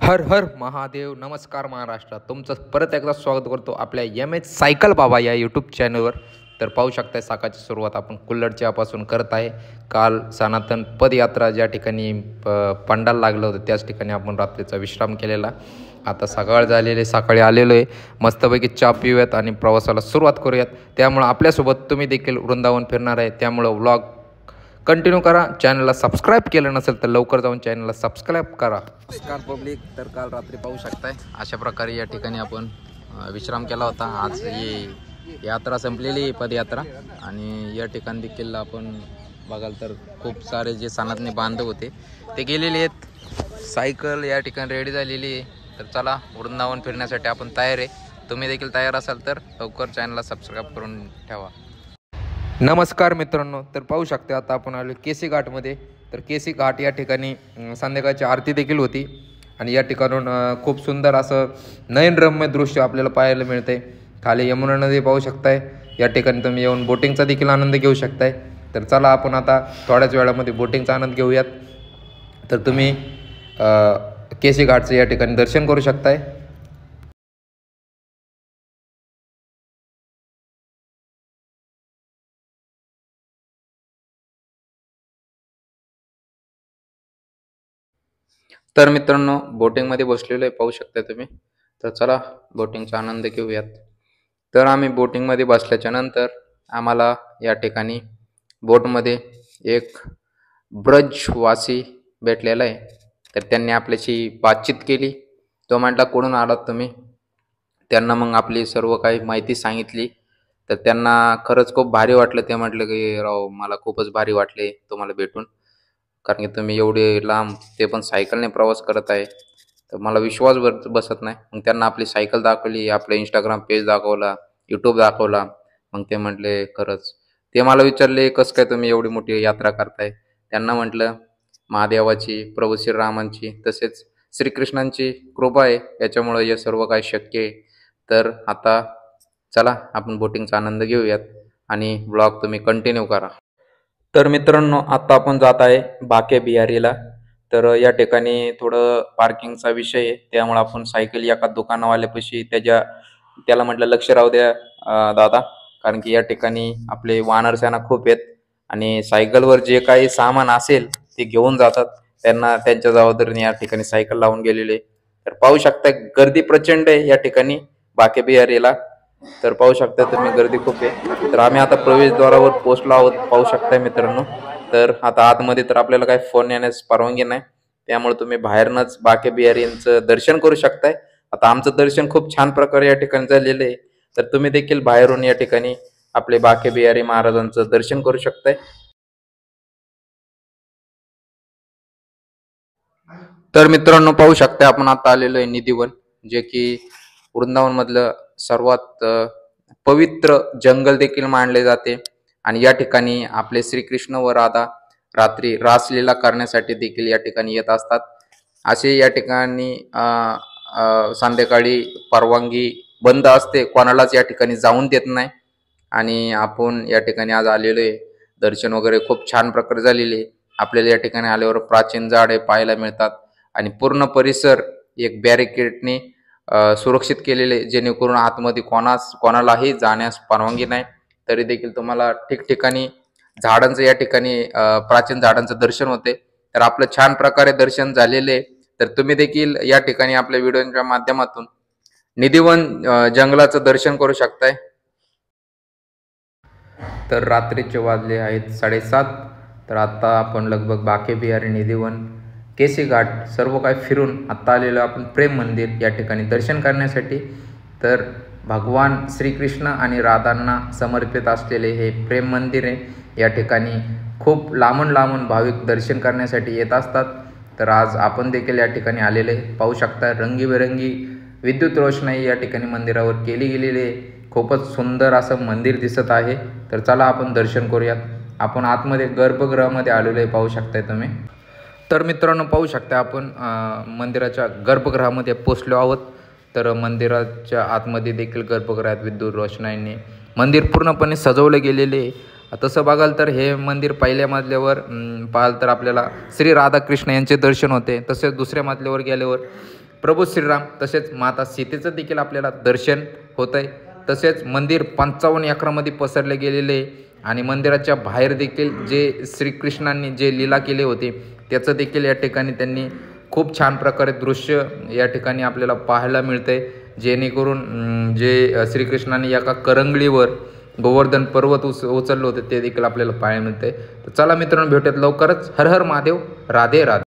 हर हर महादेव. नमस्कार महाराष्ट्र. तुमचं परत एकदा स्वागत करतो आपल्या एम.एच. सायकल बाबा या यूट्यूब चॅनलवर. तर पाहू शकताय सकाळची सुरुवात आपण कुल्लडच्यापासून करत आहे. काल सनातन पदयात्रा ज्या ठिकाणी पंडाल लागलं होतं त्याच ठिकाणी आपण रात्रीचा विश्राम केलेला. आता सकाळ झालेली, सकाळी आलेलो आहे. मस्तपैकी चहा पिऊयात आणि प्रवासाला सुरुवात करूयात. त्यामुळं आपल्यासोबत तुम्ही देखील वृंदावन फिरणार आहे, त्यामुळं व्लॉग कंटिन्यू करा. चॅनलला सबस्क्राईब केलं नसेल तर लवकर जाऊन चॅनलला सबस्क्राईब करा. नमस्कार पब्लिक. तर काल रात्री पाहू शकताय अशा प्रकारे या ठिकाणी आपण विश्राम केला होता. आज ही यात्रा संपलेली पदयात्रा आणि या ठिकाणी देखील आपण बघाल तर खूप सारे जे सनातनी बांधव होते ते गेलेले आहेत. सायकल या ठिकाणी रेडी झालेली आहे. तर चला वृंदावन फिरण्यासाठी आपण तयार आहे. तुम्ही देखील तयार असाल तर लवकर चॅनलला सबस्क्राईब करून ठेवा. नमस्कार मित्रांनो. तर पाहू शकता आता आपण आलो केसी घाटमध्ये. तर केसी घाट या ठिकाणी संध्याकाळची आरती देखील होती आणि या ठिकाणून खूप सुंदर असं नयनरम्य दृश्य आपल्याला पाहायला मिळते. खाली यमुना नदी पाहू शकताय. या ठिकाणी तुम्ही येऊन बोटिंगचा देखील आनंद घेऊ शकताय. तर चला आपण आता थोड्याच वेळामध्ये बोटिंगचा आनंद घेऊयात. तर तुम्ही केसी घाटचं या ठिकाणी दर्शन करू शकताय. तर मित्रांनो बोटिंगमध्ये बसलेलो आहे पाहू शकता तुम्ही. तर चला बोटिंगचा आनंद घेऊयात. तर आम्ही बोटिंगमध्ये बसल्याच्या नंतर आम्हाला या ठिकाणी बोटमध्ये एक ब्रजवासी भेटलेला आहे. तर त्यांनी आपल्याशी बातचीत केली. तो म्हटला कुठून आलात तुम्ही. त्यांना मग आपली सर्व काही माहिती सांगितली. तर त्यांना खरंच खूप भारी वाटलं. ते म्हटलं की राव मला खूपच भारी वाटले तुम्हाला भेटून, कारण की तुम्ही एवढे लांब ते पण सायकलने प्रवास करत आहे. तर मला विश्वास बसत नाही. मग त्यांना आपली सायकल दाखवली, आपलं इंस्टाग्राम पेज दाखवला, यूट्यूब दाखवला. मग ते म्हटले खरंच. ते मला विचारले कसं काय तुम्ही एवढी मोठी यात्रा करताय. त्यांना म्हटलं महादेवाची, प्रभू श्रीरामांची तसेच श्रीकृष्णांची कृपा आहे, याच्यामुळं हे सर्व काही शक्य आहे. तर आता चला आपण बोटिंगचा आनंद घेऊयात आणि ब्लॉग तुम्ही कंटिन्यू करा. तर मित्रांनो आता आपण जात आहे बाके बिहारीला. तर या ठिकाणी थोडं पार्किंगचा विषय आहे, त्यामुळे आपण सायकल एका दुकानवाल्यापाशी त्याला म्हटलं लक्ष राहू द्या दादा, कारण की या ठिकाणी आपले वानरसेना खूप आहेत आणि सायकलवर जे काही सामान असेल ते घेऊन जातात. त्यांना त्यांच्या जबाबदारीने या ठिकाणी सायकल लावून गेलेले. तर पाहू शकता गर्दी प्रचंड आहे या ठिकाणी बाके बिहारीला. तर पाहू शकता तुम्ही गर्दी खूप आहे. तर आम्ही आता प्रवेशद्वारावर पोहोचलो आहोत पाहू शकताय मित्रांनो. तर आता आतमध्ये तर आपल्याला काही फोन येण्यास परवानगी नाही, त्यामुळे तुम्ही बाहेरनच बाके बिहारी यांचं दर्शन करू शकताय. आता आमचं दर्शन खूप छान प्रकारे या ठिकाणी झालेलं आहे. तर तुम्ही देखील बाहेरून या ठिकाणी आपले बाके बिहारी महाराजांचं दर्शन करू शकताय. तर मित्रांनो पाहू शकता आपण आता आलेलो आहे निधीवन, जे की वृंदावन मधलं सर्वात पवित्र जंगल देखील मानले जाते. आणि या ठिकाणी आपले श्रीकृष्ण व राधा रात्री रासलीला करण्यासाठी देखील या ठिकाणी येत असतात. असे या ठिकाणी संध्याकाळी परवानगी बंद असते, कोणालाच या ठिकाणी जाऊन देत नाही. आणि आपण या ठिकाणी आज आलेलो आहे. दर्शन वगैरे खूप छान प्रकारे झालेले. आपल्याला या ठिकाणी आल्यावर प्राचीन झाडे पाहायला मिळतात आणि पूर्ण परिसर एक बॅरिकेडने सुरक्षित केलेले, जेणेकरून आतमध्ये कोणालाही जाण्यास परवानगी नाही. तरी देखील तुम्हाला ठिकठिकाणी झाडांचं या ठिकाणी प्राचीन झाडांचं दर्शन होते. तर आपलं छान प्रकारे दर्शन झालेले. तर तुम्ही देखील या ठिकाणी आपल्या व्हिडिओच्या माध्यमातून निधीवन जंगलाचं दर्शन करू शकताय. तर रात्रीचे वाजले आहेत 7:30. तर आता आपण लगभग बाके बिहारी, निधीवन, केसी घाट सर्व काही फिरून आत्ता आलेलो आपण प्रेम मंदिर या ठिकाणी दर्शन करण्यासाठी. तर भगवान श्रीकृष्ण आणि राधांना समर्पित असलेले हे प्रेम मंदिर आहे. या ठिकाणी खूप लांबून भाविक दर्शन करण्यासाठी येत असतात. तर आज आपण देखील या ठिकाणी आलेले पाहू शकता. रंगीबेरंगी विद्युत रोषणाई या ठिकाणी मंदिरावर केली गेलेली आहे. खूपच सुंदर असं मंदिर दिसत आहे. तर चला आपण दर्शन करूयात. आपण आतमध्ये गर्भगृहामध्ये आलेलो आहे पाहू शकताय तुम्ही. तर मित्रांनो पाहू शकता आपण मंदिराच्या गर्भगृहामध्ये पोचलो आहोत. तर मंदिराच्या आतमध्ये देखील गर्भगृहात विद्युत रोषणाईने मंदिर पूर्णपणे सजवले गेलेले आहे. तसं बघाल तर हे मंदिर पहिल्या मजल्यावर पाहाल तर आपल्याला श्री राधाकृष्ण यांचे दर्शन होते. तसेच दुसऱ्या मजल्यावर गेल्यावर प्रभू श्रीराम तसेच माता सीतेचं देखील आपल्याला दर्शन होत आहे. तसेच मंदिर 55 एकरामध्ये पसरले गेलेले आणि मंदिराच्या बाहेर देखील जे श्रीकृष्णांनी जे लीला केले होते त्याचं देखील या ठिकाणी त्यांनी खूप छान प्रकारे दृश्य या ठिकाणी आपल्याला पाहायला मिळतंय. जेणेकरून जे श्रीकृष्णाने एका करंगळीवर गोवर्धन पर्वत उचललं होतं ते देखील आपल्याला पाहायला मिळतंय. तर चला मित्रांनो, भेटूयात लवकरच. हर हर महादेव. राधे राधे.